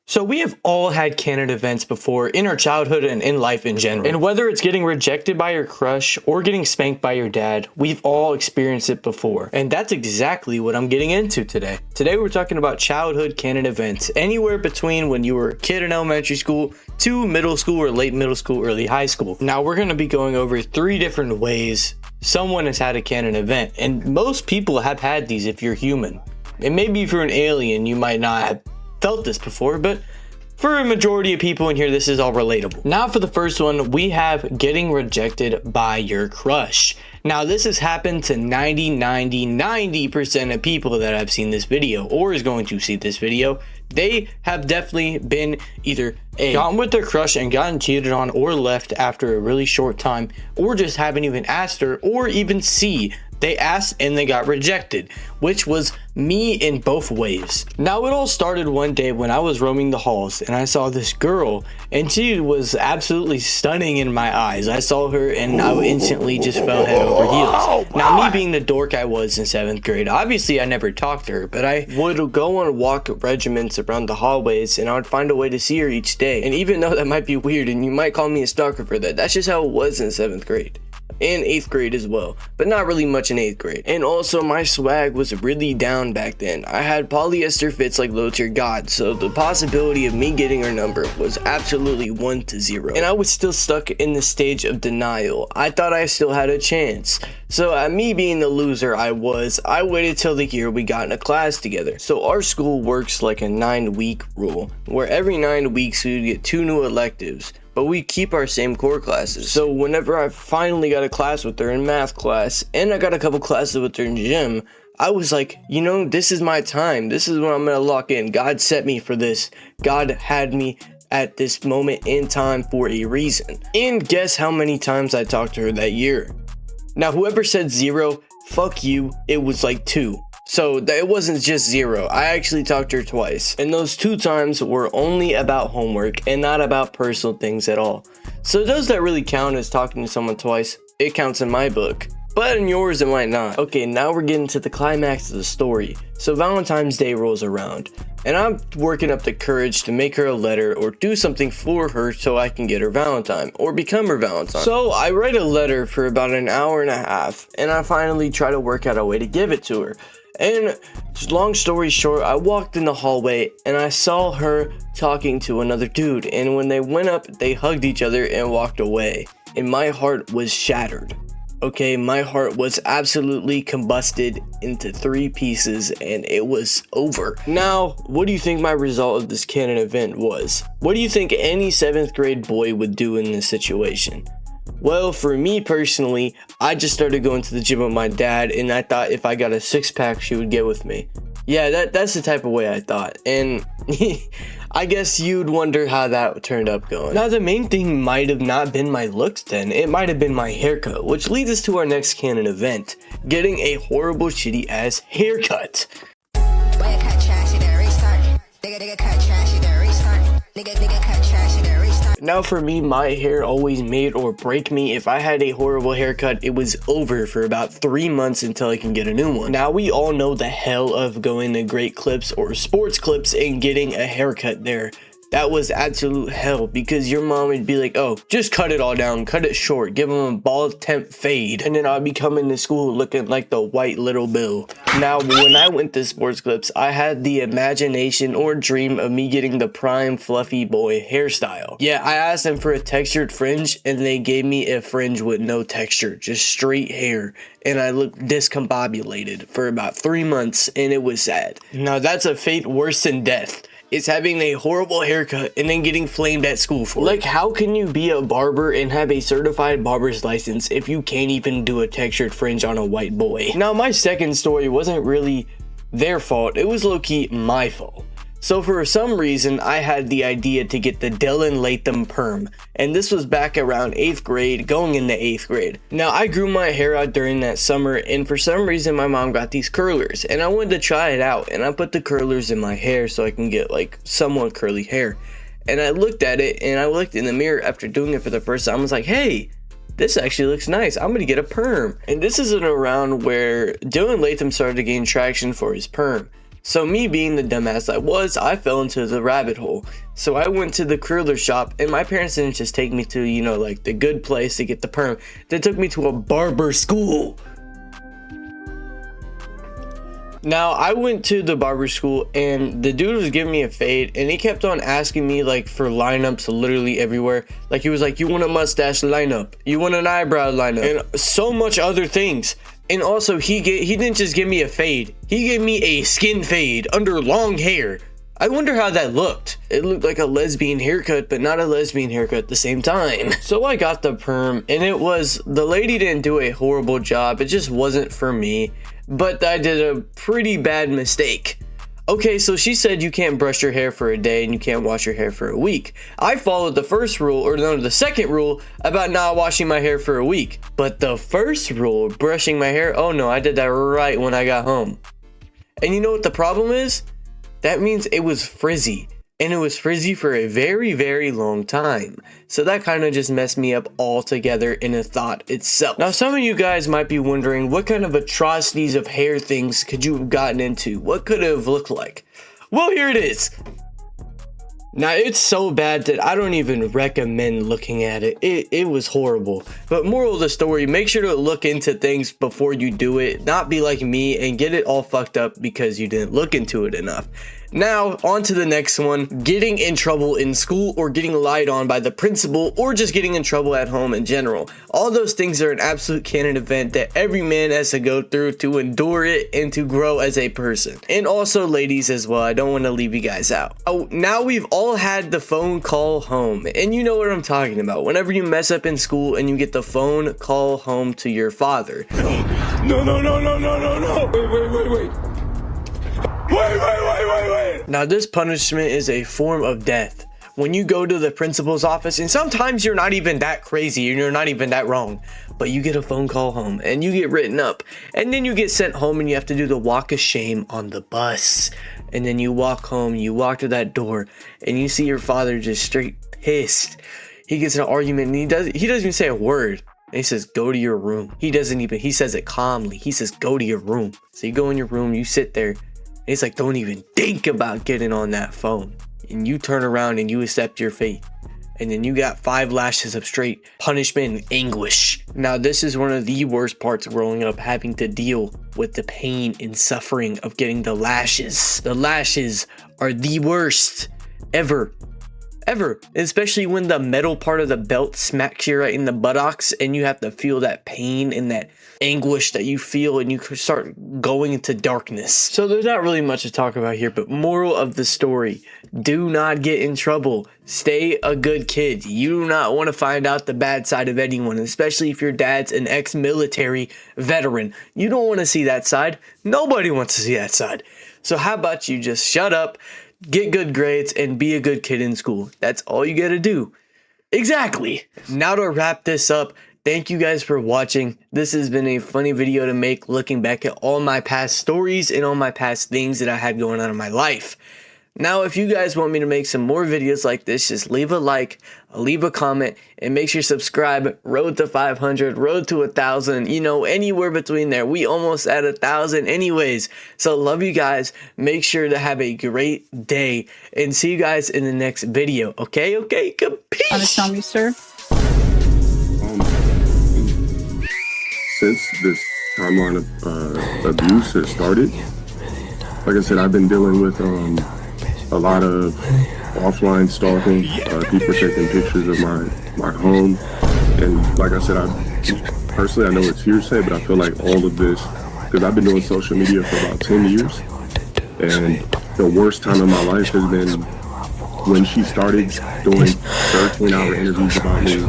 So we have all had canon events before in our childhood and in life in general. And whether it's getting rejected by your crush or getting spanked by your dad, we've all experienced it before. And that's exactly what I'm getting into today. Today we're talking about childhood canon events, anywhere between when you were a kid in elementary school to middle school or late middle school, early high school. Now we're going to be going over 3 different ways someone has had a canon event. And most people have had these if you're human. And maybe if you're an alien, you might not have felt this before, but for a majority of people in here, this is all relatable. Now for the first one, we have getting rejected by your crush. Now this has happened to 90% of people that have seen this video or is going to see this video. They have definitely been either A, gotten with their crush and gotten cheated on or left after a really short time, or just haven't even asked her, or even C, they asked and they got rejected, which was me in both ways. Now it all started one day when I was roaming the halls and I saw this girl and she was absolutely stunning in my eyes. I saw her and I instantly just fell head over heels. Now me being the dork I was in 7th grade, obviously I never talked to her, but I would go on walk regiments around the hallways and I would find a way to see her each day. And even though that might be weird and you might call me a stalker for that, that's just how it was in 7th grade. In 8th grade as well, but not really much in 8th grade. And also my swag was really down back then. I had polyester fits like low tier god, so the possibility of me getting her number was absolutely 1 to 0. And I was still stuck in the stage of denial. I thought I still had a chance. So at me being the loser I waited till the year we got in a class together. So our school works like a 9-week rule, where every 9 weeks we would get 2 new electives, but we keep our same core classes. So whenever I finally got a class with her in math class, and I got a couple classes with her in gym, I was like, you know, this is my time. This is when I'm gonna lock in. God set me for this. God had me at this moment in time for a reason. And guess how many times I talked to her that year? Now, whoever said 0, fuck you, it was like 2. So it wasn't just 0, I actually talked to her twice. And those 2 times were only about homework and not about personal things at all. So does that really count as talking to someone twice? It counts in my book. But in yours it might not. Okay, now we're getting to the climax of the story. So Valentine's Day rolls around, and I'm working up the courage to make her a letter or do something for her so I can get her Valentine or become her Valentine. So I write a letter for about an hour and a half, and I finally try to work out a way to give it to her. And long story short, I walked in the hallway and I saw her talking to another dude, and when they went up, they hugged each other and walked away. And my heart was shattered. Okay, my heart was absolutely combusted into 3 pieces and it was over. Now, what do you think my result of this canon event was? What do you think any 7th grade boy would do in this situation? Well, for me personally, I just started going to the gym with my dad, and I thought if I got a 6-pack, she would get with me. Yeah, that's the type of way I thought, and I guess you'd wonder how that turned up going. Now, the main thing might have not been my looks then, it might have been my haircut, which leads us to our next canon event, getting a horrible, shitty ass haircut. Now for me, my hair always made or break me. If I had a horrible haircut, it was over for about 3 months until I can get a new one. Now we all know the hell of going to Great Clips or Sports Clips and getting a haircut there. That was absolute hell because your mom would be like, oh, just cut it all down, cut it short, give them a bald temp fade. And then I'd be coming to school looking like the white little Bill. Now, when I went to Sports Clips, I had the imagination or dream of me getting the prime fluffy boy hairstyle. Yeah, I asked them for a textured fringe and they gave me a fringe with no texture, just straight hair. And I looked discombobulated for about 3 months and it was sad. Now that's a fate worse than death. It's having a horrible haircut and then getting flamed at school for it. Like, how can you be a barber and have a certified barber's license if you can't even do a textured fringe on a white boy? Now, my second story wasn't really their fault. It was low-key my fault. So for some reason, I had the idea to get the Dylan Latham perm, and this was back around 8th grade, going into 8th grade. Now, I grew my hair out during that summer, and for some reason, my mom got these curlers, and I wanted to try it out, and I put the curlers in my hair so I can get, like, somewhat curly hair. And I looked at it, and I looked in the mirror after doing it for the first time. I was like, hey, this actually looks nice. I'm gonna get a perm. And this isn't around where Dylan Latham started to gain traction for his perm. So me being the dumbass I was, I fell into the rabbit hole. So I went to the curler shop, and my parents didn't just take me to, you know, like the good place to get the perm. They took me to a barber school. Now, I went to the barber school, and the dude was giving me a fade, and he kept on asking me, like, for lineups literally everywhere. Like, he was like, you want a mustache lineup? You want an eyebrow lineup? And so much other things. And also, he didn't just give me a fade. He gave me a skin fade under long hair. I wonder how that looked. It looked like a lesbian haircut, but not a lesbian haircut at the same time. So I got the perm, and the lady didn't do a horrible job. It just wasn't for me. But I did a pretty bad mistake. Okay, so she said you can't brush your hair for a day and you can't wash your hair for a week. I followed the first rule, or no, the second rule about not washing my hair for a week. But the first rule, brushing my hair, oh no, I did that right when I got home. And you know what the problem is? That means it was frizzy. And it was frizzy for a very, very long time. So that kind of just messed me up altogether in a thought itself. Now, some of you guys might be wondering, what kind of atrocities of hair things could you have gotten into? What could it have looked like? Well, here it is. Now, it's so bad that I don't even recommend looking at it. It was horrible. But moral of the story, make sure to look into things before you do it. Not be like me and get it all fucked up because you didn't look into it enough. Now, on to the next one. Getting in trouble in school, or getting lied on by the principal, or just getting in trouble at home in general. All those things are an absolute canon event that every man has to go through to endure it and to grow as a person. And also ladies as well. I don't want to leave you guys out. Oh, now we've all had the phone call home, and you know what I'm talking about. Whenever you mess up in school and you get the phone call home to your father. No. Wait. Wait. Now, this punishment is a form of death. When you go to the principal's office, and sometimes you're not even that crazy and you're not even that wrong, but you get a phone call home and you get written up, and then you get sent home and you have to do the walk of shame on the bus. And then you walk home, you walk to that door, and you see your father just straight pissed. He gets in an argument and he doesn't even say a word. And he says, go to your room. He says it calmly. He says, go to your room. So you go in your room, you sit there. It's like, don't even think about getting on that phone. And you turn around and you accept your fate. And then you got 5 lashes of straight punishment and anguish. Now, this is one of the worst parts of growing up, having to deal with the pain and suffering of getting the lashes. The lashes are the worst ever. Especially when the metal part of the belt smacks you right in the buttocks and you have to feel that pain and that anguish that you feel, and you start going into darkness. So there's not really much to talk about here, but moral of the story, do not get in trouble. Stay a good kid. You do not want to find out the bad side of anyone, especially if your dad's an ex-military veteran. You don't want to see that side. Nobody wants to see that side. So how about you just shut up, get good grades, and be a good kid in school. That's all you gotta do. Exactly. Now to wrap this up, thank you guys for watching. This has been a funny video to make, looking back at all my past stories and all my past things that I had going on in my life. Now, if you guys want me to make some more videos like this, just leave a like, leave a comment, and make sure you subscribe. Road to 500, road to 1,000, you know, anywhere between there. We almost at 1,000 anyways. So love you guys. Make sure to have a great day, and see you guys in the next video. Okay? Peace. Understand me, sir? Since this timeline of abuse has started, like I said, I've been dealing with a lot of offline stalking. People taking pictures of my home, and like I said, personally, I know it's hearsay, but I feel like all of this, because I've been doing social media for about 10 years, and the worst time of my life has been when she started doing 13-hour interviews about me.